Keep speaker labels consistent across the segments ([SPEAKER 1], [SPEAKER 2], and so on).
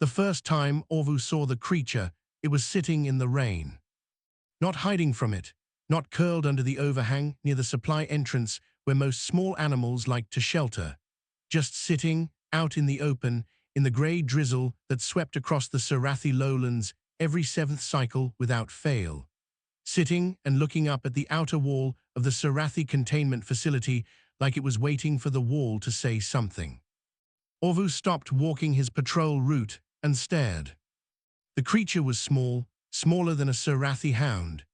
[SPEAKER 1] The first time Orvu saw the creature, it was sitting in the rain. Not hiding from it, not curled under the overhang near the supply entrance where most small animals like to shelter. Just sitting, out in the open, in the grey drizzle that swept across the Sarathi lowlands every seventh cycle without fail. Sitting and looking up at the outer wall of the Sarathi containment facility like it was waiting for the wall to say something. Orvu stopped walking his patrol route and stared. The creature was small, smaller than a Sarathi hound.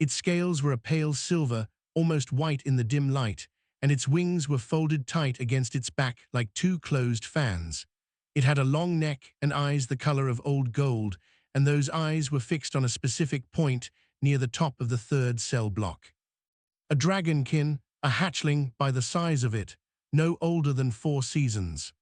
[SPEAKER 1] Its scales were a pale silver, almost white in the dim light, and its wings were folded tight against its back like two closed fans. It had a long neck and eyes the color of old gold, and those eyes were fixed on a specific point near the top of the third cell block. A dragonkin, a hatchling by the size of it, no older than 4 seasons.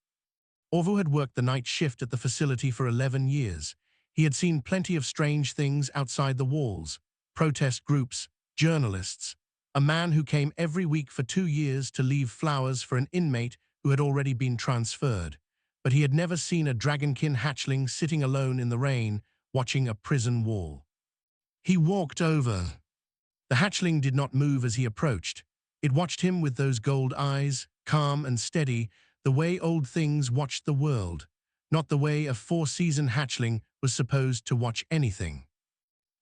[SPEAKER 1] Orvu had worked the night shift at the facility for 11 years. He had seen plenty of strange things outside the walls, protest groups, journalists, a man who came every week for 2 years to leave flowers for an inmate who had already been transferred. But he had never seen a dragonkin hatchling sitting alone in the rain, watching a prison wall. He walked over. The hatchling did not move as he approached. It watched him with those gold eyes, calm and steady, the way old things watched the world, not the way a 4-season hatchling was supposed to watch anything.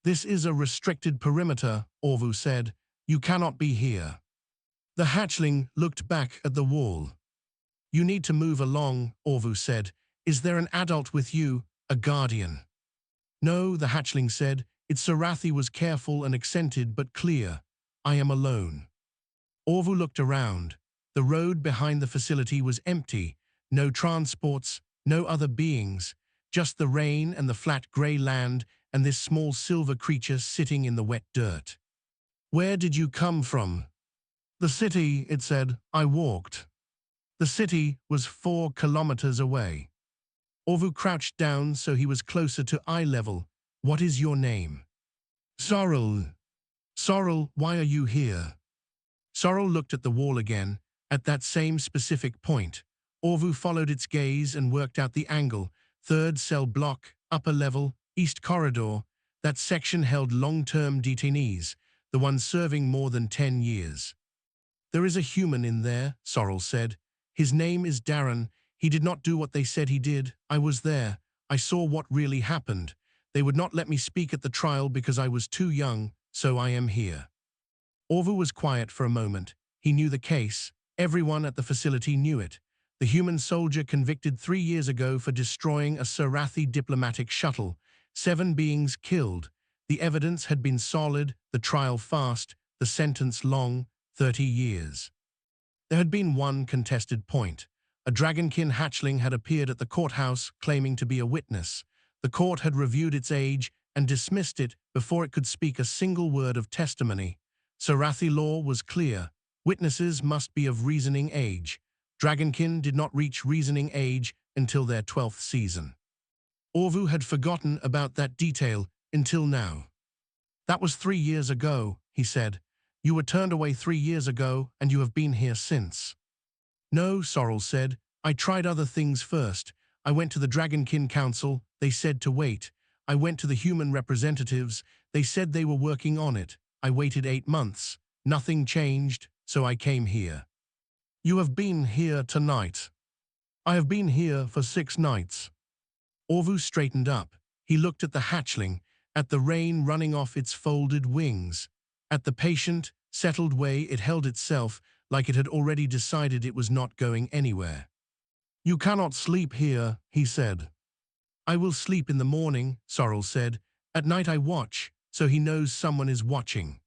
[SPEAKER 1] "This is a restricted perimeter," Orvu said. "You cannot be here." The hatchling looked back at the wall. "You need to move along," Orvu said. "Is there an adult with you, a guardian?" "No," the hatchling said. Its Sarathi was careful and accented but clear. "I am alone." Orvu looked around. The road behind the facility was empty. No transports, no other beings. Just the rain and the flat grey land and this small silver creature sitting in the wet dirt. "Where did you come from?" "The city," it said. "I walked." The city was 4 kilometers away. Orvu crouched down so he was closer to eye level. "What is your name?" "Sorrel." "Sorrel, why are you here?" Sorrel looked at the wall again, at that same specific point. Orvu followed its gaze and worked out the angle. 3rd cell block, upper level, east corridor. That section held long-term detainees, the ones serving more than 10 years. "There is a human in there," Sorrel said. "His name is Darren. He did not do what they said he did. I was there. I saw what really happened. They would not let me speak at the trial because I was too young, so I am here." Orvu was quiet for a moment. He knew the case. Everyone at the facility knew it. The human soldier convicted 3 years ago for destroying a Sarathi diplomatic shuttle. 7 beings killed. The evidence had been solid, the trial fast, the sentence long, 30 years. There had been one contested point. A dragonkin hatchling had appeared at the courthouse claiming to be a witness. The court had reviewed its age and dismissed it before it could speak a single word of testimony. Sarathi law was clear. Witnesses must be of reasoning age. Dragonkin did not reach reasoning age until their 12th season. Orvu had forgotten about that detail until now. "That was 3 years ago," he said. "You were turned away 3 years ago, and you have been here since." "No," Sorrel said. "I tried other things first. I went to the Dragonkin Council. They said to wait. I went to the human representatives. They said they were working on it. I waited 8 months. Nothing changed, so I came here." "You have been here tonight." "I have been here for 6 nights." Orvu straightened up. He looked at the hatchling, at the rain running off its folded wings, at the patient, settled way it held itself like it had already decided it was not going anywhere. "You cannot sleep here," he said. "I will sleep in the morning," Sorrel said. "At night I watch, so he knows someone is watching."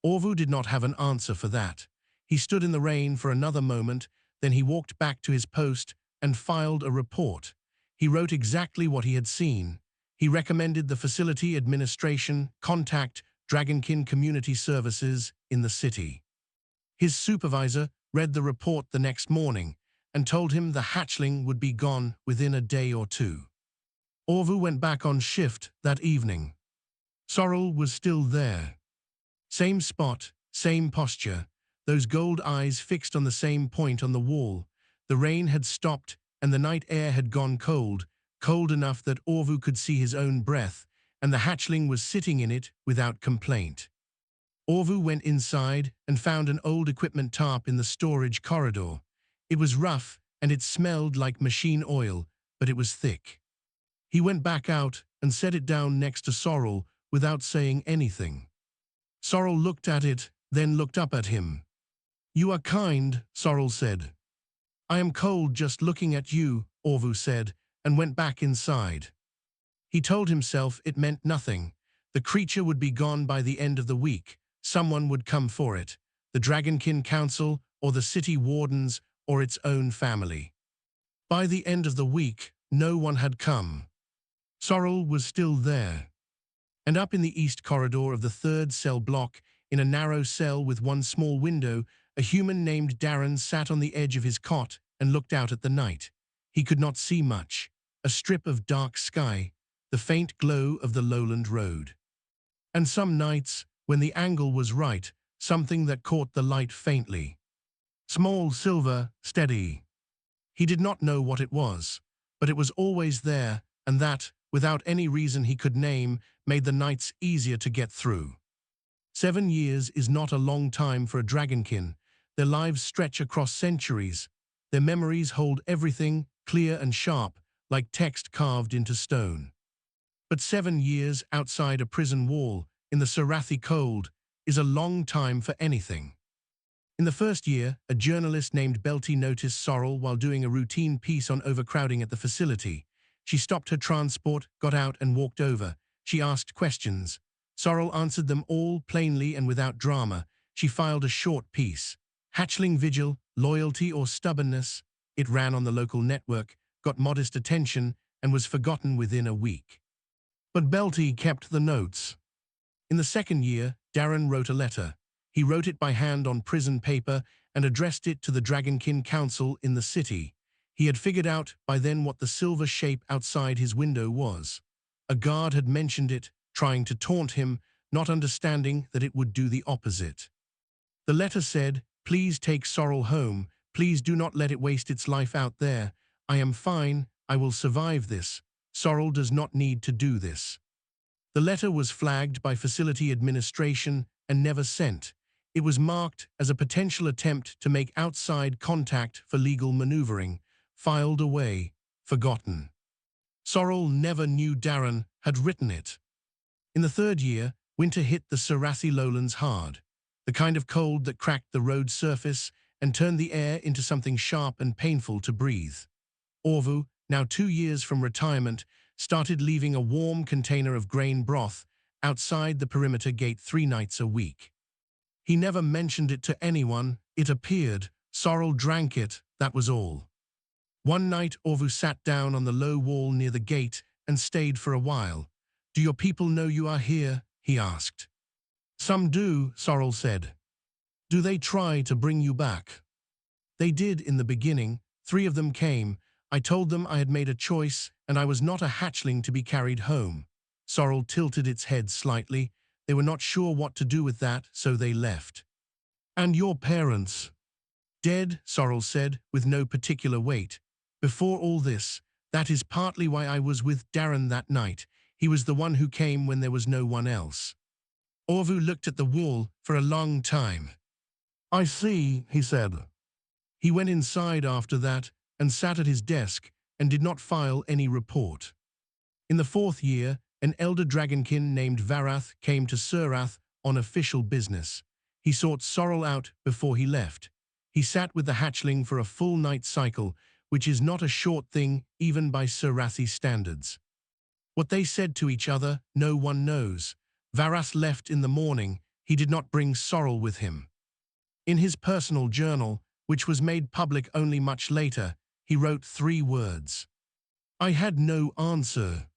[SPEAKER 1] Orvu did not have an answer for that. He stood in the rain for another moment, then he walked back to his post and filed a report. He wrote exactly what he had seen. He recommended the facility administration contact Dragonkin Community Services in the city. His supervisor read the report the next morning and told him the hatchling would be gone within a day or 2. Orvu went back on shift that evening. Sorrel was still there. Same spot, same posture, those gold eyes fixed on the same point on the wall. The rain had stopped and the night air had gone cold. cold enough that Orvu could see his own breath, and the hatchling was sitting in it without complaint. Orvu went inside and found an old equipment tarp in the storage corridor. It was rough and it smelled like machine oil, but it was thick. He went back out and set it down next to Sorrel without saying anything. Sorrel looked at it, then looked up at him. "You are kind," Sorrel said. "I am cold just looking at you," Orvu said, and went back inside. He told himself it meant nothing. The creature would be gone by the end of the week. Someone would come for it, the Dragonkin Council or the city wardens or its own family. By the end of the week, no one had come. Sorrel was still there. And up in the east corridor of the third cell block, in a narrow cell with one small window, a human named Darren sat on the edge of his cot and looked out at the night. He could not see much. A strip of dark sky, the faint glow of the lowland road. And some nights, when the angle was right, something that caught the light faintly. Small, silver, steady. He did not know what it was, but it was always there, and that, without any reason he could name, made the nights easier to get through. 7 years is not a long time for a dragonkin. Their lives stretch across centuries. Their memories hold everything, clear and sharp, like text carved into stone. But 7 years outside a prison wall, in the Sarathi cold, is a long time for anything. In the first year, a journalist named Belty noticed Sorrel while doing a routine piece on overcrowding at the facility. She stopped her transport, got out and walked over. She asked questions. Sorrel answered them all plainly and without drama. She filed a short piece. Hatchling vigil, loyalty or stubbornness. It ran on the local network, got modest attention, and was forgotten within a week. But Belty kept the notes. In the second year, Darren wrote a letter. He wrote it by hand on prison paper and addressed it to the Dragonkin Council in the city. He had figured out by then what the silver shape outside his window was. A guard had mentioned it, trying to taunt him, not understanding that it would do the opposite. The letter said, "Please take Sorrel home. Please do not let it waste its life out there. I am fine. I will survive this. Sorrel does not need to do this." The letter was flagged by facility administration and never sent. It was marked as a potential attempt to make outside contact for legal maneuvering, filed away, forgotten. Sorrel never knew Darren had written it. In the third year, winter hit the Sarathi lowlands hard, the kind of cold that cracked the road surface and turned the air into something sharp and painful to breathe. Orvu, now 2 years from retirement, started leaving a warm container of grain broth outside the perimeter gate 3 nights a week. He never mentioned it to anyone. It appeared. Sorrel drank it, that was all. One night, Orvu sat down on the low wall near the gate and stayed for a while. "Do your people know you are here?" he asked. "Some do," Sorrel said. "Do they try to bring you back?" "They did in the beginning. 3 of them came. I told them I had made a choice and I was not a hatchling to be carried home." Sorrel tilted its head slightly. They were not sure what to do with that, so they left. "And your parents?" "Dead," Sorrel said, with no particular weight. "Before all this, that is partly why I was with Darren that night. He was the one who came when there was no one else." Orvu looked at the wall for a long time. "I see," he said. He went inside after that and sat at his desk and did not file any report. In the 4th year, an elder dragonkin named Varath came to Surath on official business. He sought Sorrel out before he left. He sat with the hatchling for a full night cycle, which is not a short thing even by Surathi standards. What they said to each other, no one knows. Varath left in the morning. He did not bring Sorrel with him. In his personal journal, which was made public only much later, he wrote 3 words. "I had no answer."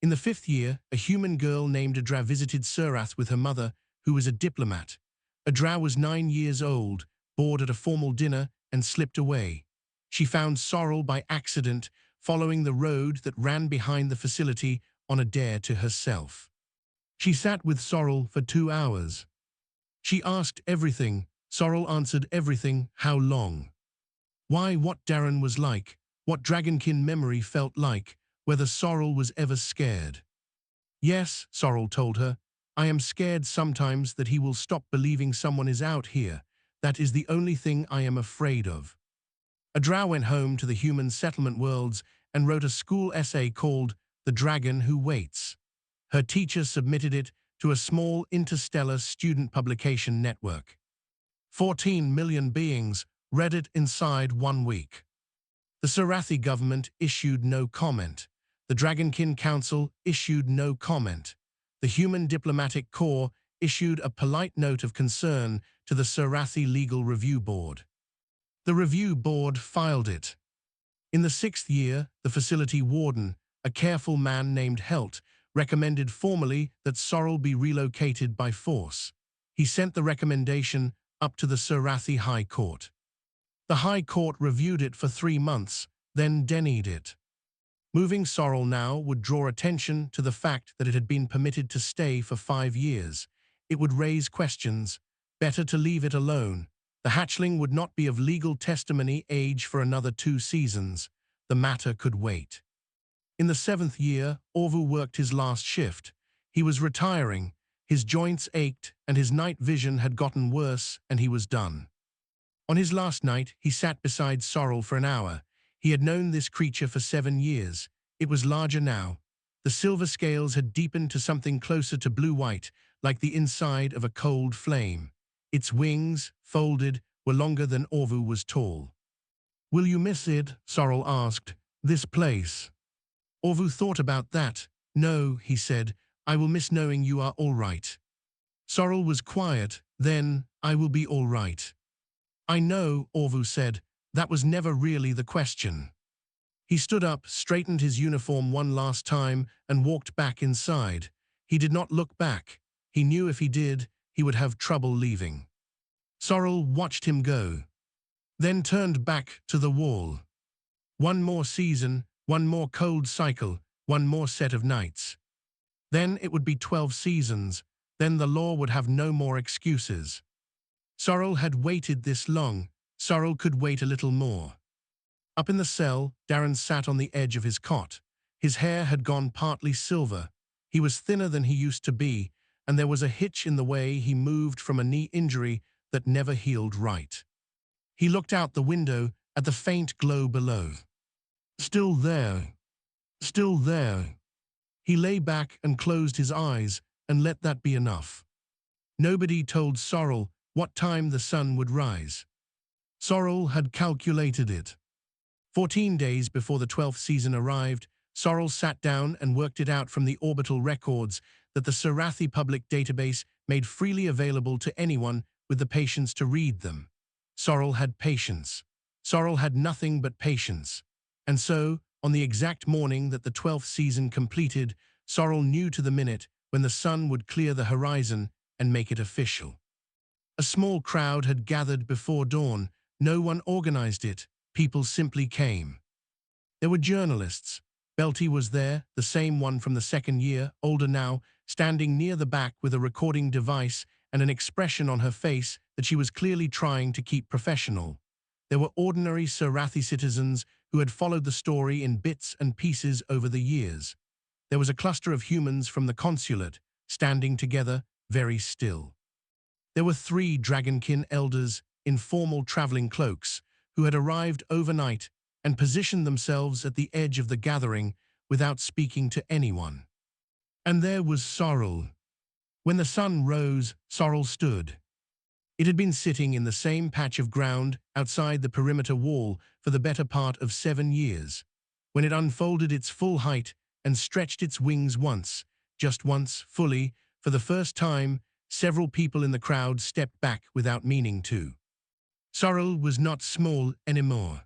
[SPEAKER 1] In the 5th year, a human girl named Adra visited Surath with her mother, who was a diplomat. Adra was 9 years old, bored at a formal dinner, and slipped away. She found Sorrel by accident, following the road that ran behind the facility on a dare to herself. She sat with Sorrel for 2 hours. She asked everything. Sorrel answered everything. How long? Why, what Darren was like, what Dragonkin memory felt like, whether Sorrel was ever scared. Yes, Sorrel told her, I am scared sometimes that he will stop believing someone is out here. That is the only thing I am afraid of. A drow went home to the human settlement worlds and wrote a school essay called The Dragon Who Waits. Her teacher submitted it to a small interstellar student publication network. 14 million beings read it inside 1 week. The Sarathi government issued no comment. The Dragonkin Council issued no comment. The Human Diplomatic Corps issued a polite note of concern to the Sarathi Legal Review Board. The review board filed it. In the 6th year, the facility warden, a careful man named Helt, recommended formally that Sorrel be relocated by force. He sent the recommendation up to the Sarathi High Court. The High Court reviewed it for 3 months, then denied it. Moving Sorrel now would draw attention to the fact that it had been permitted to stay for 5 years. It would raise questions. Better to leave it alone. The hatchling would not be of legal testimony age for another 2 seasons. The matter could wait. In the 7th year, Orvu worked his last shift. He was retiring. His joints ached, and his night vision had gotten worse, and he was done. On his last night, he sat beside Sorrel for an hour. He had known this creature for 7 years. It was larger now. The silver scales had deepened to something closer to blue-white, like the inside of a cold flame. Its wings, folded, were longer than Orvu was tall. "Will you miss it?" Sorrel asked. "This place?" Orvu thought about that. "No," he said, "I will miss knowing you are all right." Sorrel was quiet. "Then, I will be all right." "I know," Orvu said. "That was never really the question." He stood up, straightened his uniform one last time, and walked back inside. He did not look back. He knew if he did, he would have trouble leaving. Sorrel watched him go, then turned back to the wall. One more season, one more cold cycle, one more set of nights. Then it would be 12 seasons. Then the law would have no more excuses. Sorrel had waited this long. Sorrel could wait a little more. Up in the cell, Darren sat on the edge of his cot. His hair had gone partly silver. He was thinner than he used to be, and there was a hitch in the way he moved from a knee injury that never healed right. He looked out the window at the faint glow below. Still there. Still there. He lay back and closed his eyes and let that be enough. Nobody told Sorrel what time the sun would rise. Sorrel had calculated it. 14 days before the 12th season arrived, Sorrel sat down and worked it out from the orbital records that the Sarathi public database made freely available to anyone with the patience to read them. Sorrel had patience. Sorrel had nothing but patience. And so, on the exact morning that the 12th season completed, Sorrel knew to the minute when the sun would clear the horizon and make it official. A small crowd had gathered before dawn. No one organized it. People simply came. There were journalists. Belty was there, the same one from the 2nd year, older now, standing near the back with a recording device and an expression on her face that she was clearly trying to keep professional. There were ordinary Sarathi citizens who had followed the story in bits and pieces over the years. There was a cluster of humans from the consulate, standing together, very still. There were 3 Dragonkin elders in formal traveling cloaks, who had arrived overnight and positioned themselves at the edge of the gathering without speaking to anyone. And there was Sorrel. When the sun rose, Sorrel stood. It had been sitting in the same patch of ground outside the perimeter wall for the better part of 7 years. When it unfolded its full height and stretched its wings once, just once, fully, for the first time, several people in the crowd stepped back without meaning to. Sorrel was not small anymore.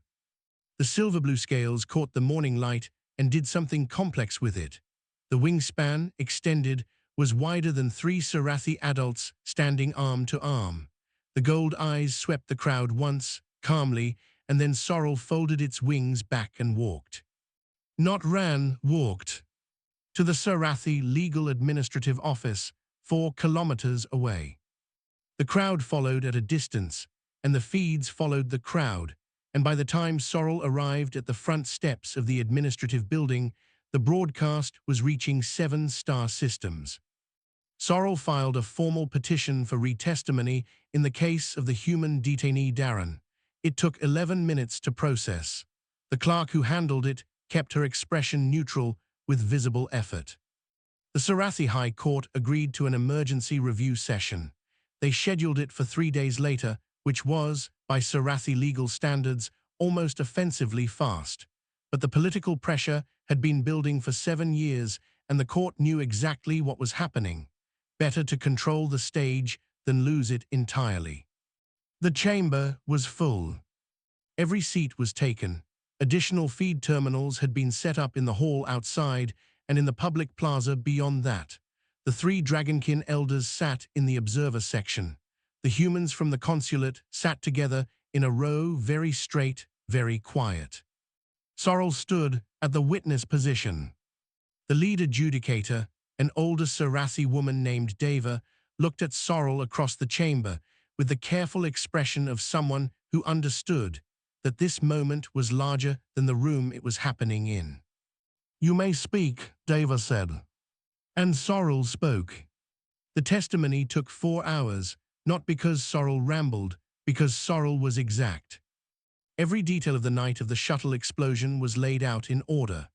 [SPEAKER 1] The silver-blue scales caught the morning light and did something complex with it. The wingspan, extended, was wider than 3 Sarathi adults standing arm to arm. The gold eyes swept the crowd once, calmly, and then Sorrel folded its wings back and walked. Not ran, walked. To the Sarathi Legal Administrative Office, 4 kilometers away. The crowd followed at a distance, and the feeds followed the crowd, and by the time Sorrel arrived at the front steps of the administrative building, The broadcast was reaching 7-star systems. Sorrel filed a formal petition for retestimony in the case of the human detainee Darren. It took 11 minutes to process. The clerk who handled it kept her expression neutral with visible effort. The Sarathi High Court agreed to an emergency review session. They scheduled it for 3 days later, which was, by Sarathi legal standards, almost offensively fast. But the political pressure had been building for 7 years, and the court knew exactly what was happening. Better to control the stage than lose it entirely. The chamber was full. Every seat was taken. Additional feed terminals had been set up in the hall outside and in the public plaza beyond that. The 3 Dragonkin elders sat in the observer section. The humans from the consulate sat together in a row, very straight, very quiet. Sorrel stood at the witness position. The lead adjudicator, an older Sarathi woman named Deva, looked at Sorrel across the chamber with the careful expression of someone who understood that this moment was larger than the room it was happening in. "You may speak," Deva said. And Sorrel spoke. The testimony took 4 hours, not because Sorrel rambled, because Sorrel was exact. Every detail of the night of the shuttle explosion was laid out in order.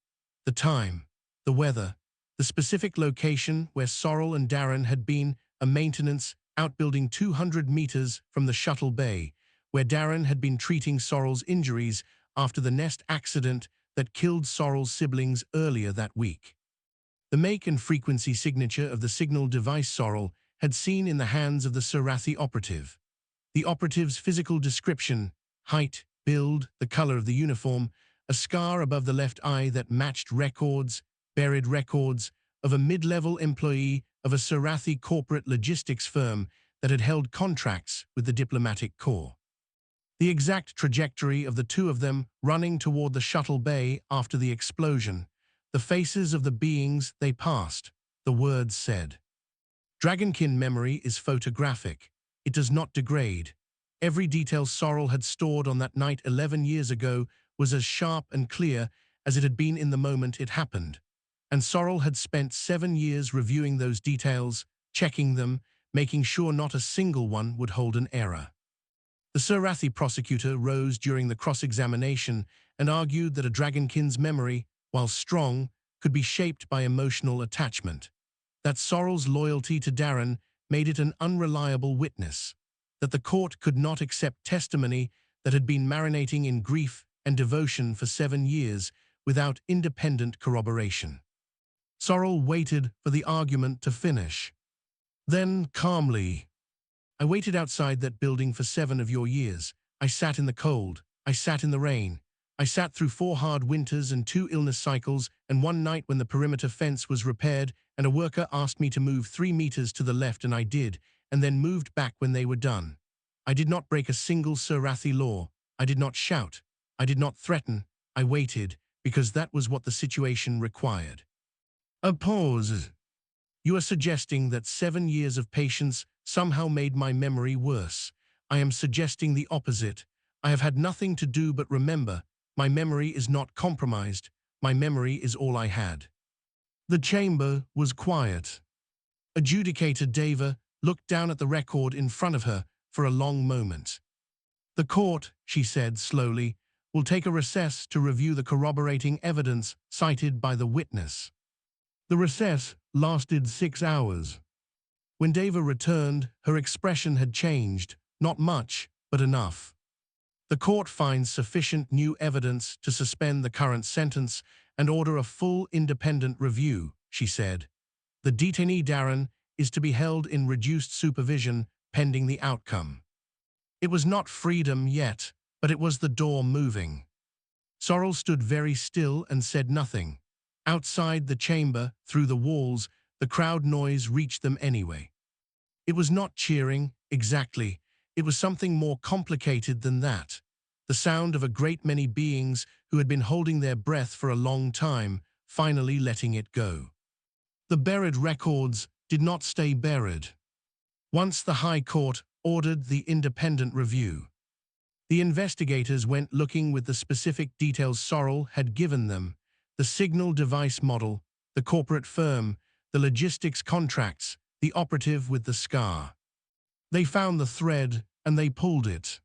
[SPEAKER 1] The time, the weather, the specific location where Sorrel and Darren had been, a maintenance outbuilding 200 meters from the shuttle bay, where Darren had been treating Sorrel's injuries after the nest accident that killed Sorrel's siblings earlier that week. The make and frequency signature of the signal device Sorrel had seen in the hands of the Sarathi operative. The operative's physical description, height, build, the color of the uniform, a scar above the left eye that matched records, buried records, of a mid-level employee of a Sarathi corporate logistics firm that had held contracts with the diplomatic corps. The exact trajectory of the 2 of them running toward the shuttle bay after the explosion, the faces of the beings they passed, the words said. Dragonkin memory is photographic. It does not degrade. Every detail Sorrel had stored on that night 11 years ago was as sharp and clear as it had been in the moment it happened. And Sorrel had spent 7 years reviewing those details, checking them, making sure not a single one would hold an error. The Sarathi prosecutor rose during the cross-examination and argued that a Dragonkin's memory, while strong, could be shaped by emotional attachment. That Sorrel's loyalty to Darren made it an unreliable witness. That the court could not accept testimony that had been marinating in grief and devotion for 7 years without independent corroboration. Sorrel waited for the argument to finish. Then, calmly, "I waited outside that building for 7 of your years. I sat in the cold. I sat in the rain. I sat through 4 hard winters and 2 illness cycles, and one night when the perimeter fence was repaired and a worker asked me to move 3 meters to the left, and I did, and then moved back when they were done. I did not break a single Sarathi law. I did not shout. I did not threaten. I waited, because that was what the situation required." A pause. "You are suggesting that 7 years of patience somehow made my memory worse. I am suggesting the opposite. I have had nothing to do but remember. My memory is not compromised. My memory is all I had." The chamber was quiet. Adjudicator Deva looked down at the record in front of her for a long moment. "The court," she said slowly, "will take a recess to review the corroborating evidence cited by the witness." The recess lasted 6 hours. When Deva returned, her expression had changed, not much, but enough. "The court finds sufficient new evidence to suspend the current sentence and order a full independent review," she said. "The detainee Darren is to be held in reduced supervision pending the outcome." It was not freedom yet, but it was the door moving. Sorrel stood very still and said nothing. Outside the chamber, through the walls, the crowd noise reached them anyway. It was not cheering, exactly. It was something more complicated than that. The sound of a great many beings who had been holding their breath for a long time, finally letting it go. The buried records did not stay buried. Once the High Court ordered the independent review, the investigators went looking with the specific details Sorrel had given them. The signal device model, the corporate firm, the logistics contracts, the operative with the scar. They found the thread and they pulled it.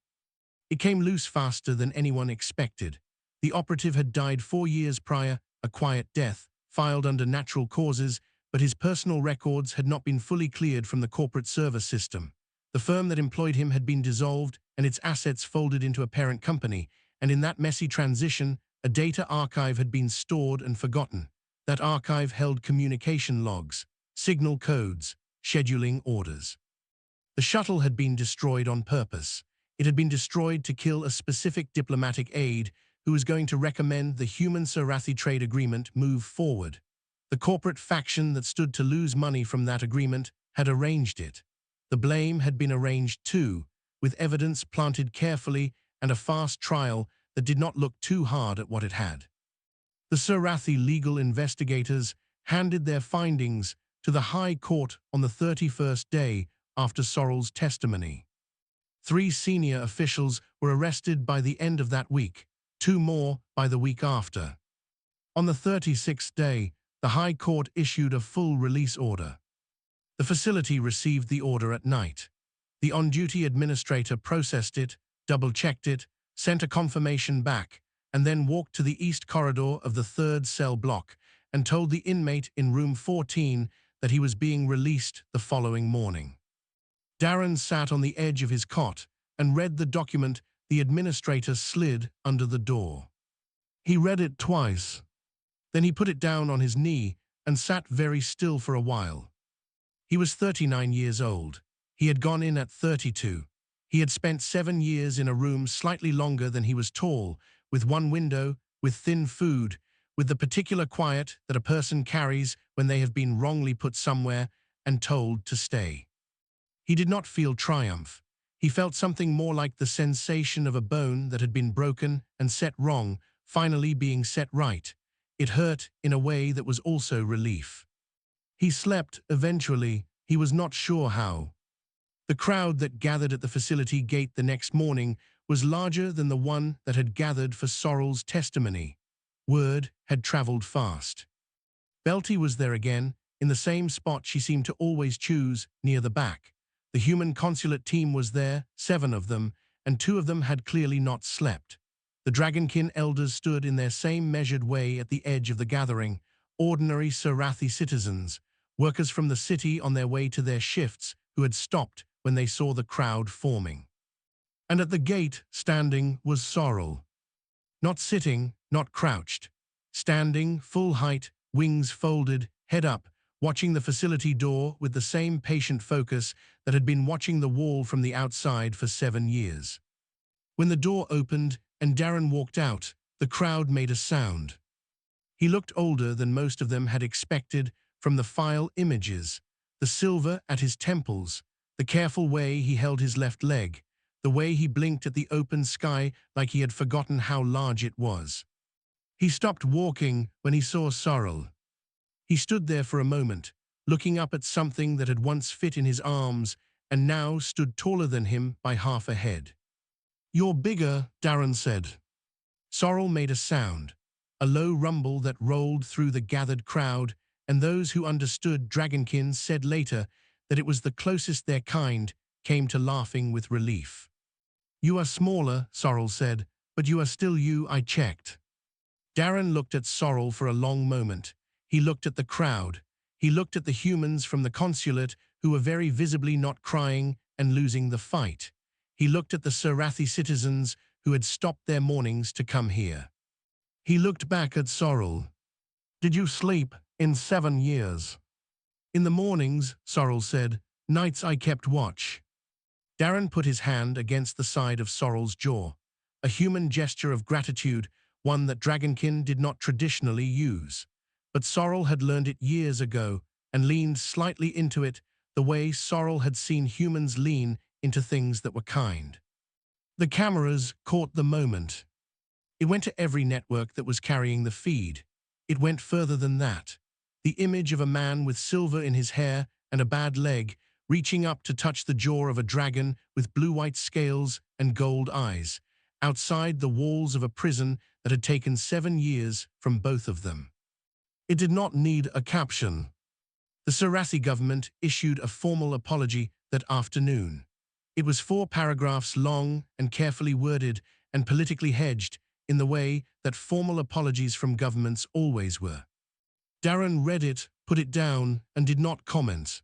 [SPEAKER 1] It came loose faster than anyone expected. The operative had died 4 years prior, a quiet death, filed under natural causes, but his personal records had not been fully cleared from the corporate server system. The firm that employed him had been dissolved and its assets folded into a parent company, and in that messy transition, a data archive had been stored and forgotten. That archive held communication logs, signal codes, scheduling orders. The shuttle had been destroyed on purpose. It had been destroyed to kill a specific diplomatic aide who was going to recommend the human-Sarathi trade agreement move forward. The corporate faction that stood to lose money from that agreement had arranged it. The blame had been arranged too, with evidence planted carefully and a fast trial that did not look too hard at what it had. The Sarathi legal investigators handed their findings to the High Court on the 31st day after Sorrel's testimony. 3 senior officials were arrested by the end of that week, 2 more by the week after. On the 36th day, the High Court issued a full release order. The facility received the order at night. The on-duty administrator processed it, double-checked it, sent a confirmation back, and then walked to the east corridor of the 3rd cell block and told the inmate in room 14 that he was being released the following morning. Darren sat on the edge of his cot and read the document the administrator slid under the door. He read it twice. Then he put it down on his knee and sat very still for a while. He was 39 years old. He had gone in at 32. He had spent 7 years in a room slightly longer than he was tall, with one window, with thin food, with the particular quiet that a person carries when they have been wrongly put somewhere and told to stay. He did not feel triumph. He felt something more like the sensation of a bone that had been broken and set wrong, finally being set right. It hurt in a way that was also relief. He slept eventually. He was not sure how. The crowd that gathered at the facility gate the next morning was larger than the one that had gathered for Sorrel's testimony. Word had traveled fast. Belty was there again, in the same spot she seemed to always choose, near the back. The human consulate team was there, 7 of them, and 2 of them had clearly not slept. The Dragonkin elders stood in their same measured way at the edge of the gathering, ordinary Sarathi citizens, workers from the city on their way to their shifts who had stopped when they saw the crowd forming. And at the gate, standing, was Sorrel. Not sitting, not crouched. Standing, full height, wings folded, head up, watching the facility door with the same patient focus that had been watching the wall from the outside for 7 years. When the door opened and Darren walked out, the crowd made a sound. He looked older than most of them had expected from the file images, the silver at his temples, the careful way he held his left leg, the way he blinked at the open sky like he had forgotten how large it was. He stopped walking when he saw Sorrel. He stood there for a moment, looking up at something that had once fit in his arms and now stood taller than him by half a head. "You're bigger," Darren said. Sorrel made a sound, a low rumble that rolled through the gathered crowd, and those who understood Dragonkin said later that it was the closest their kind came to laughing with relief. "You are smaller," Sorrel said, "but you are still you, I checked." Darren looked at Sorrel for a long moment. He looked at the crowd. He looked at the humans from the consulate who were very visibly not crying and losing the fight. He looked at the Sarathi citizens who had stopped their mornings to come here. He looked back at Sorrel. "Did you sleep in 7 years?" "In the mornings," Sorrel said. "Nights I kept watch." Darren put his hand against the side of Sorrel's jaw, a human gesture of gratitude, one that Dragonkin did not traditionally use. But Sorrel had learned it years ago and leaned slightly into it the way Sorrel had seen humans lean into things that were kind. The cameras caught the moment. It went to every network that was carrying the feed. It went further than that. The image of a man with silver in his hair and a bad leg reaching up to touch the jaw of a dragon with blue-white scales and gold eyes, outside the walls of a prison that had taken 7 years from both of them. It did not need a caption. The Surathi government issued a formal apology that afternoon. It was 4 paragraphs long and carefully worded and politically hedged in the way that formal apologies from governments always were. Darren read it, put it down, and did not comment.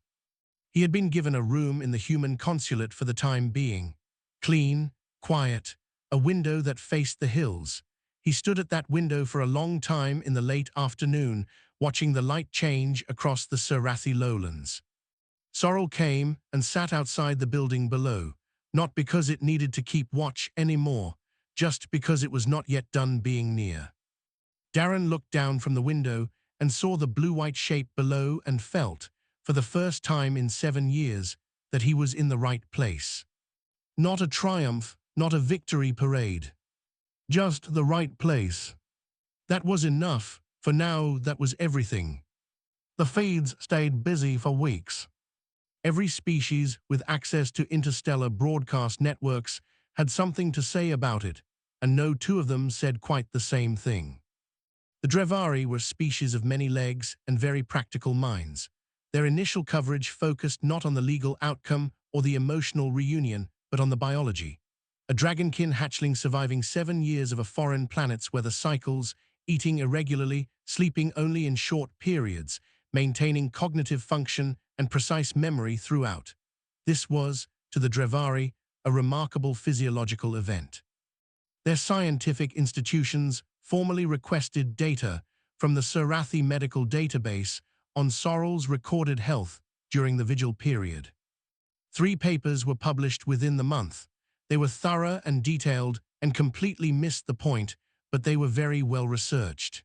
[SPEAKER 1] He had been given a room in the human consulate for the time being. Clean, quiet, a window that faced the hills. He stood at that window for a long time in the late afternoon, watching the light change across the Surathi lowlands. Sorrel came and sat outside the building below, not because it needed to keep watch anymore, just because it was not yet done being near. Darren looked down from the window and saw the blue-white shape below and felt, for the first time in 7 years, that he was in the right place. Not a triumph, not a victory parade. Just the right place. That was enough. For now, that was everything. The feeds stayed busy for weeks. Every species with access to interstellar broadcast networks had something to say about it, and no 2 of them said quite the same thing. The Drevari were species of many legs and very practical minds. Their initial coverage focused not on the legal outcome or the emotional reunion, but on the biology. A dragonkin hatchling surviving 7 years of a foreign planet's weather cycles, eating irregularly, sleeping only in short periods, maintaining cognitive function and precise memory throughout. This was, to the Drevari, a remarkable physiological event. Their scientific institutions formally requested data from the Surathi medical database on Sorrel's recorded health during the vigil period. 3 papers were published within the month. They were thorough and detailed and completely missed the point, but they were very well researched.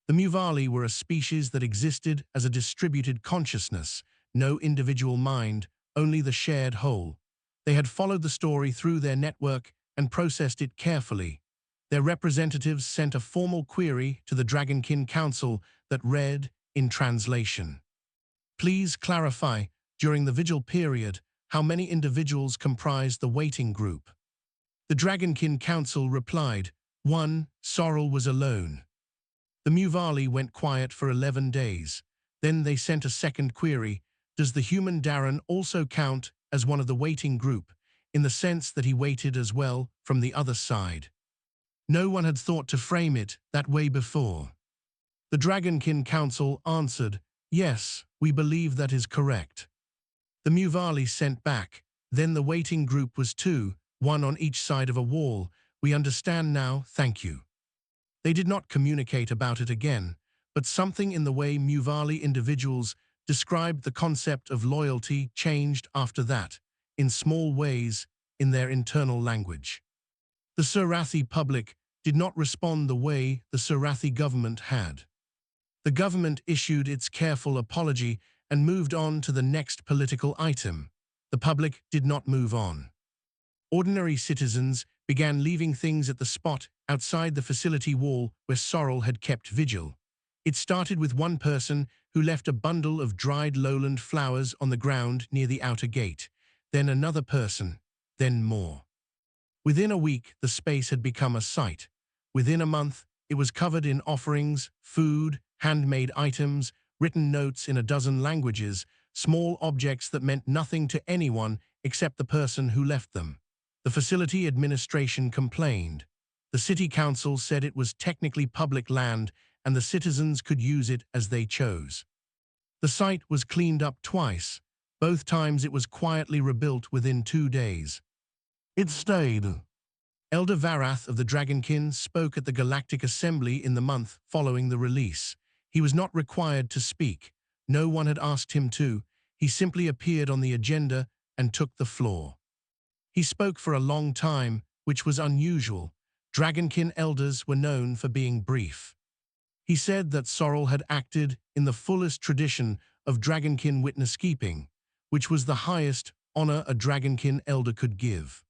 [SPEAKER 1] The Muvali were a species that existed as a distributed consciousness, no individual mind, only the shared whole. They had followed the story through their network and processed it carefully. Their representatives sent a formal query to the Dragonkin Council that read, in translation, "Please clarify, during the vigil period, how many individuals comprised the waiting group?" The Dragonkin Council replied, 1, Sorrel was alone. The Muvali went quiet for 11 days. Then they sent a second query, does the human Darren also count as one of the waiting group, in the sense that he waited as well from the other side? No one had thought to frame it that way before. The Dragonkin Council answered, yes, we believe that is correct. The Muvali sent back, then the waiting group was 2, 1 on each side of a wall. We understand now, thank you. They did not communicate about it again, but something in the way Muvali individuals described the concept of loyalty changed after that, in small ways, in their internal language. The Surathi public did not respond the way the Surathi government had. The government issued its careful apology and moved on to the next political item. The public did not move on. Ordinary citizens began leaving things at the spot outside the facility wall where Sorrel had kept vigil. It started with one person who left a bundle of dried lowland flowers on the ground near the outer gate, then another person, then more. Within a week, the space had become a site. Within a month, it was covered in offerings, food, handmade items, written notes in a dozen languages, small objects that meant nothing to anyone except the person who left them. The facility administration complained. The city council said it was technically public land and the citizens could use it as they chose. The site was cleaned up twice. Both times it was quietly rebuilt within 2 days. It stayed. Elder Varath of the Dragonkin spoke at the Galactic Assembly in the month following the release. He was not required to speak. No one had asked him to. He simply appeared on the agenda and took the floor. He spoke for a long time, which was unusual. Dragonkin elders were known for being brief. He said that Sorrel had acted in the fullest tradition of Dragonkin witness-keeping, which was the highest honor a Dragonkin elder could give.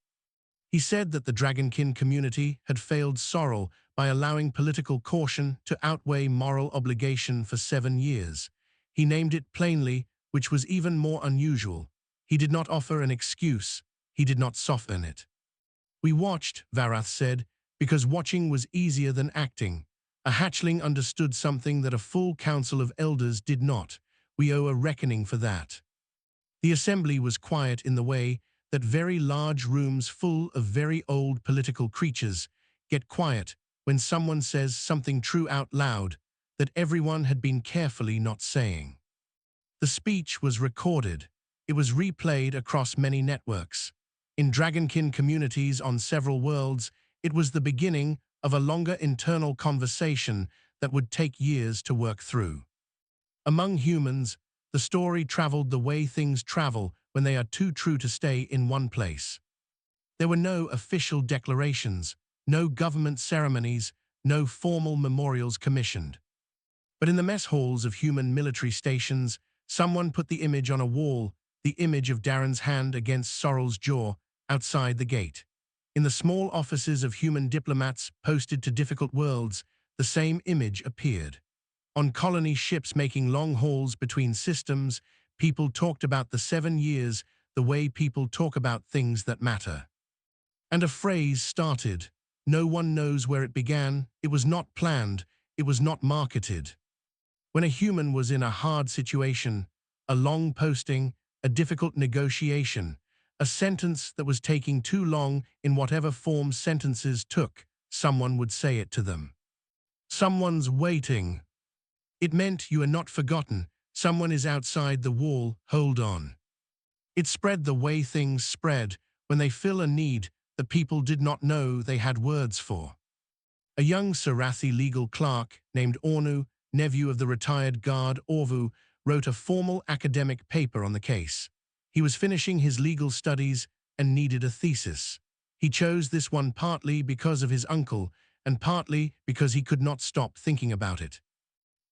[SPEAKER 1] He said that the Dragonkin community had failed Sorrel by allowing political caution to outweigh moral obligation for 7 years. He named it plainly, which was even more unusual. He did not offer an excuse. He did not soften it. We watched, Varath said. Because watching was easier than acting. A hatchling understood something that a full council of elders did not. We owe a reckoning for that. The assembly was quiet in the way that very large rooms full of very old political creatures get quiet when someone says something true out loud that everyone had been carefully not saying. The speech was recorded. It was replayed across many networks. In Dragonkin communities on several worlds, it was the beginning of a longer internal conversation that would take years to work through. Among humans, the story traveled the way things travel when they are too true to stay in one place. There were no official declarations, no government ceremonies, no formal memorials commissioned. But in the mess halls of human military stations, someone put the image on a wall, the image of Darren's hand against Sorrel's jaw outside the gate. In the small offices of human diplomats posted to difficult worlds, the same image appeared. On colony ships making long hauls between systems, people talked about the 7 years the way people talk about things that matter. And a phrase started. No one knows where it began. It was not planned. It was not marketed. When a human was in a hard situation, a long posting, a difficult negotiation, a sentence that was taking too long in whatever form sentences took, someone would say it to them. Someone's waiting. It meant you are not forgotten. Someone is outside the wall. Hold on. It spread the way things spread when they fill a need that people did not know they had words for. A young Sarathi legal clerk named Ornu, nephew of the retired guard Orvu, wrote a formal academic paper on the case. He was finishing his legal studies and needed a thesis. He chose this one partly because of his uncle and partly because he could not stop thinking about it.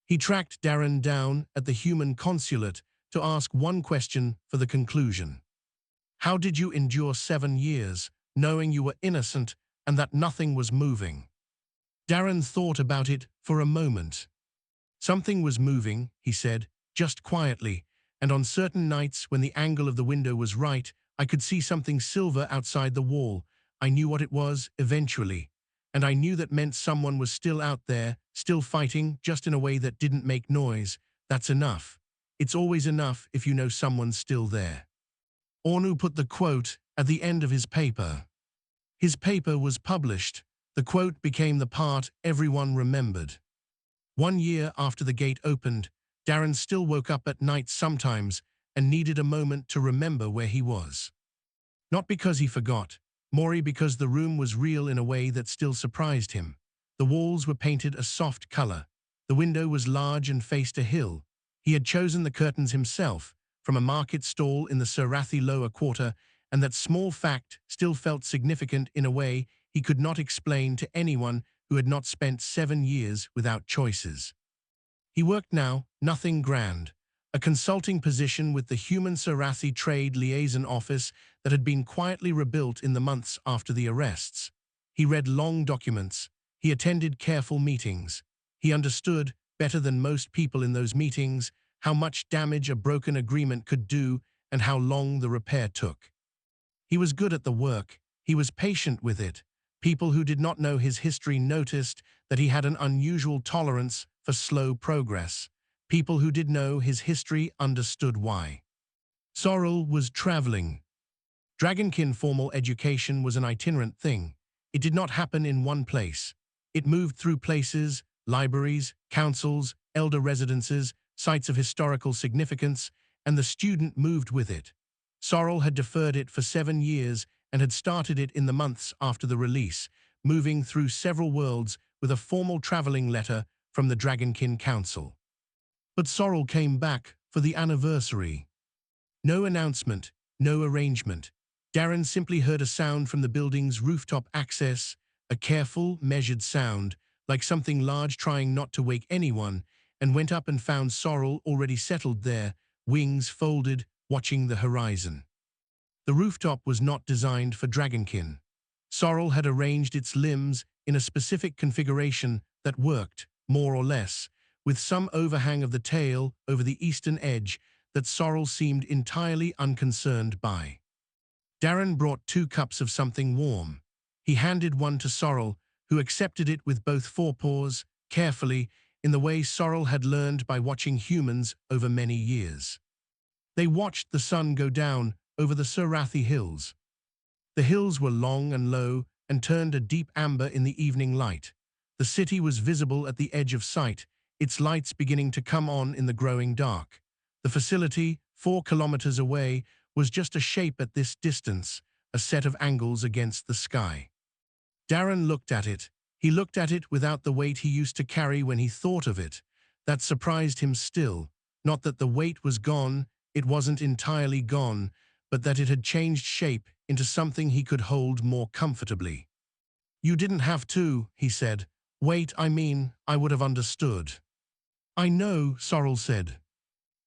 [SPEAKER 1] He tracked Darren down at the human consulate to ask one question for the conclusion. How did you endure 7 years, knowing you were innocent and that nothing was moving? Darren thought about it for a moment. Something was moving, he said, just quietly, and on certain nights when the angle of the window was right, I could see something silver outside the wall. I knew what it was, eventually, and I knew that meant someone was still out there, still fighting, just in a way that didn't make noise. That's enough. It's always enough if you know someone's still there. Ornu put the quote at the end of his paper. His paper was published. The quote became the part everyone remembered. 1 year after the gate opened, Darren still woke up at night sometimes and needed a moment to remember where he was. Not because he forgot, more because the room was real in a way that still surprised him. The walls were painted a soft color. The window was large and faced a hill. He had chosen the curtains himself, from a market stall in the Sarathi lower quarter, and that small fact still felt significant in a way he could not explain to anyone who had not spent 7 years without choices. He worked now, nothing grand, a consulting position with the Human Sarathi Trade Liaison Office that had been quietly rebuilt in the months after the arrests. He read long documents. He attended careful meetings. He understood, better than most people in those meetings, how much damage a broken agreement could do and how long the repair took. He was good at the work. He was patient with it. People who did not know his history noticed that he had an unusual tolerance for slow progress. People who did know his history understood why. Sorrel was traveling. Dragonkin formal education was an itinerant thing. It did not happen in one place. It moved through places, libraries, councils, elder residences, sites of historical significance, and the student moved with it. Sorrel had deferred it for 7 years and had started it in the months after the release, moving through several worlds with a formal traveling letter from the Dragonkin Council. But Sorrel came back for the anniversary. No announcement, no arrangement. Darren simply heard a sound from the building's rooftop access, a careful, measured sound, like something large trying not to wake anyone, and went up and found Sorrel already settled there, wings folded, watching the horizon. The rooftop was not designed for Dragonkin. Sorrel had arranged its limbs in a specific configuration that worked, more or less, with some overhang of the tail over the eastern edge that Sorrel seemed entirely unconcerned by. Darren brought 2 cups of something warm. He handed one to Sorrel, who accepted it with both forepaws, carefully, in the way Sorrel had learned by watching humans over many years. They watched the sun go down over the Surathi hills. The hills were long and low and turned a deep amber in the evening light. The city was visible at the edge of sight, its lights beginning to come on in the growing dark. The facility, 4 kilometers away, was just a shape at this distance, a set of angles against the sky. Darren looked at it. He looked at it without the weight he used to carry when he thought of it. That surprised him still. Not that the weight was gone, it wasn't entirely gone, but that it had changed shape into something he could hold more comfortably. "You didn't have to," he said. "Wait, I would have understood." "I know," Sorrel said.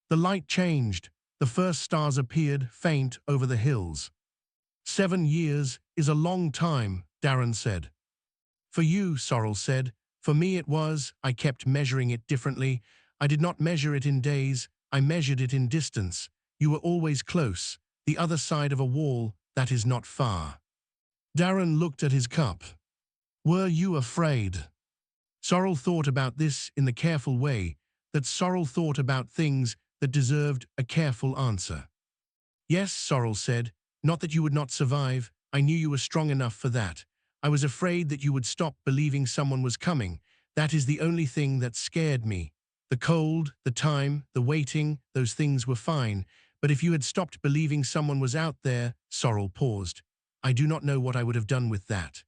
[SPEAKER 1] The light changed. The first stars appeared, faint, over the hills. 7 years is a long time, Darren said. "For you," Sorrel said. "For me it was. I kept measuring it differently. I did not measure it in days, I measured it in distance. You were always close. The other side of a wall, that is not far." Darren looked at his cup. "Were you afraid?" Sorrel thought about this in the careful way that Sorrel thought about things that deserved a careful answer. "Yes," Sorrel said. "Not that you would not survive. I knew you were strong enough for that. I was afraid that you would stop believing someone was coming. That is the only thing that scared me. The cold, the time, the waiting, those things were fine. But if you had stopped believing someone was out there," Sorrel paused, "I do not know what I would have done with that."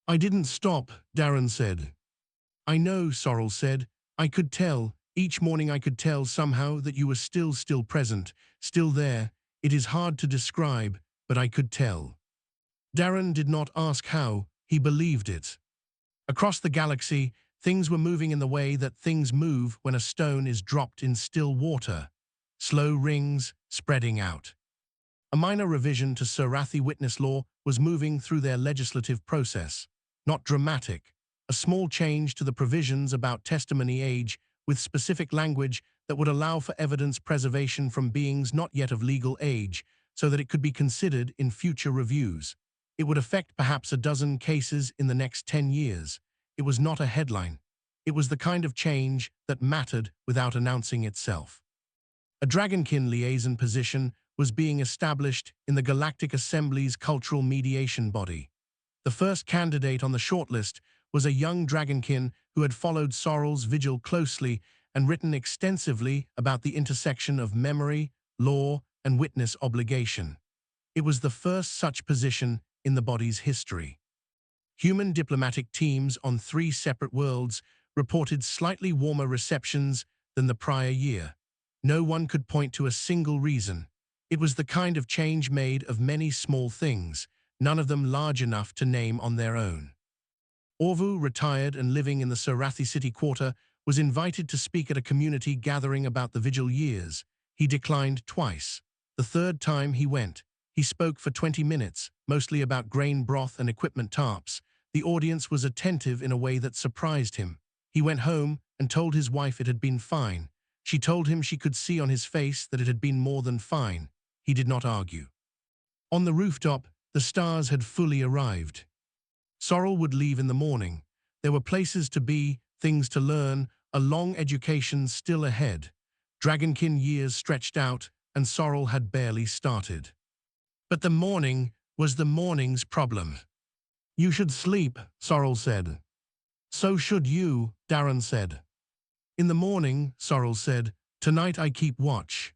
[SPEAKER 1] "I didn't stop," Darren said. "I know," Sorrel said. "I could tell. Each morning I could tell somehow that you were still present, still there. It is hard to describe, but I could tell." Darren did not ask how, he believed it. Across the galaxy, things were moving in the way that things move when a stone is dropped in still water. Slow rings, spreading out. A minor revision to Surathi witness law was moving through their legislative process. Not dramatic. A small change to the provisions about testimony age with specific language that would allow for evidence preservation from beings not yet of legal age so that it could be considered in future reviews. It would affect perhaps a dozen cases in the next 10 years. It was not a headline. It was the kind of change that mattered without announcing itself. A Dragonkin liaison position was being established in the Galactic Assembly's cultural mediation body. The first candidate on the shortlist was a young Dragonkin who had followed Sorrel's vigil closely and written extensively about the intersection of memory, law, and witness obligation. It was the first such position in the body's history. Human diplomatic teams on 3 separate worlds reported slightly warmer receptions than the prior year. No one could point to a single reason. It was the kind of change made of many small things, none of them large enough to name on their own. Orvu, retired and living in the Surathi city quarter, was invited to speak at a community gathering about the vigil years. He declined twice. The third time he went. He spoke for 20 minutes, mostly about grain broth and equipment tarps. The audience was attentive in a way that surprised him. He went home and told his wife it had been fine. She told him she could see on his face that it had been more than fine. He did not argue. On the rooftop, the stars had fully arrived. Sorrel would leave in the morning. There were places to be, things to learn, a long education still ahead. Dragonkin years stretched out, and Sorrel had barely started. But the morning was the morning's problem. "You should sleep," Sorrel said. "So should you," Darren said. "In the morning," Sorrel said, "tonight I keep watch."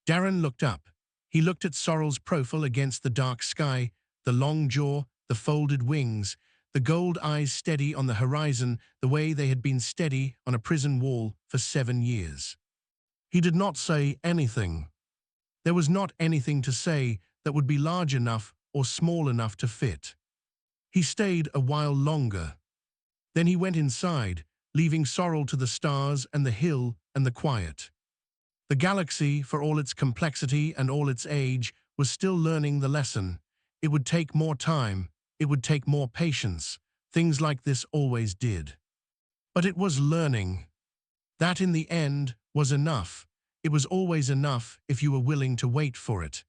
[SPEAKER 1] Darren looked up. He looked at Sorrel's profile against the dark sky, the long jaw, the folded wings, the gold eyes steady on the horizon the way they had been steady on a prison wall for 7 years. He did not say anything. There was not anything to say that would be large enough or small enough to fit. He stayed a while longer. Then he went inside, leaving Sorrel to the stars and the hill and the quiet. The galaxy, for all its complexity and all its age, was still learning the lesson. It would take more time. It would take more patience. Things like this always did. But it was learning. That in the end was enough. It was always enough if you were willing to wait for it.